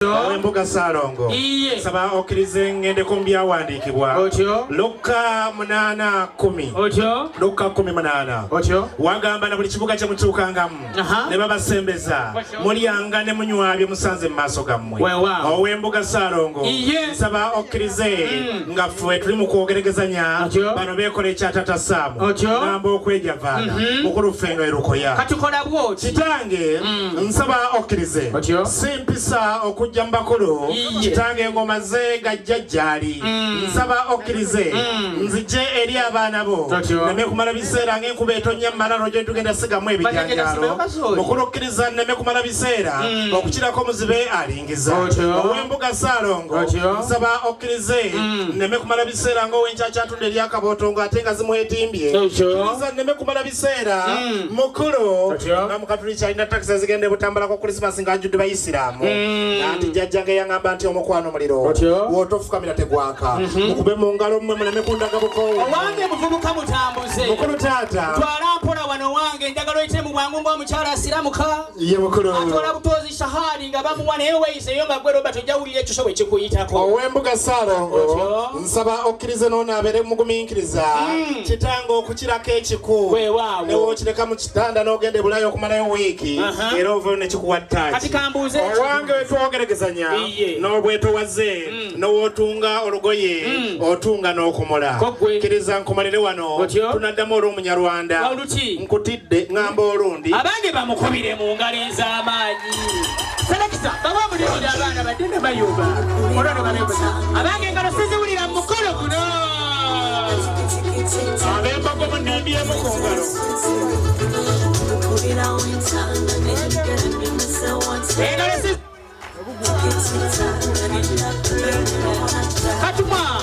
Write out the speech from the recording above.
Embuga Salongo saba okirize ngende kumbya wandikibwa Luka 8:10 Luka 10:8 wagamba na buli kibuga kye mutuukangamu ne babasembeza mulyanga ne munywabye musanze mu maaso gammwe ow'Embuga Salongo saba okirize nga ffe tuli mu kwogeragezanya bano beekola ekyatata Saamu ngamba okweja vaana mukulu ffenga erukoya katukola bwoti kitange nsaba okirize simpisa okujja mbakulu kitange ngoma ze gajjajjali nsaba okirize nzije eri abaana bo neme kumala biseera ng'enkuba etonnya malalo gye tugenda sigamu ebijanjalo mukulu okkiriza neme kumala biseera okukirako muzibe alingiza ow'Embuga Salongo nsaba okkirize neme kumala biseera ng'ow'encakyatunda eri akabootongo ate nga zimwetimbye okkiriza neme kumala biseera mukulu nga mukatuliki alina takisi zigenda butambalako Krismasi ng'ajjudde bayisiraamu anti jjajjange yangamba nti omukwano muliro wootofukamira tegwaka mukube mu ngalo mmwe muleme kundaga bukoowu owange muvubuka mutambuze mukulu taata twala mpola wano wange njagala oyite mu bwangu ng'omukyala asiramuka ye mukulu atwala butoozi shahadi nga bamuwa naye weeyiseeyo nga gwe Robert ojjawulira ekyo bwe kikuyitako ow'Embuga Salongo nsaba okkirize n'onaabeere mugumiikiriza kitange okukirako ekiku ne wookireka mu kitanda n'ogenda ebulayo okumalayo wiiki era ovayo ne kikuwa ttaaki kati kambuuze owange wetwogeragezanya n'obwetowaze n'owootunga olugoye otunga n'okumola kkiriza nkumalire wano tunaddamu olw'Omunyarwanda nkutidde ngamba olundi abange bamukubire mu ngalo ez'amaanyi selekisa baba mulirira abaana badde bayuba olwano balekuza abange engalo siziwulira mu mukolo guno ab'embago munnembyemu ku ngalo engalo Katuma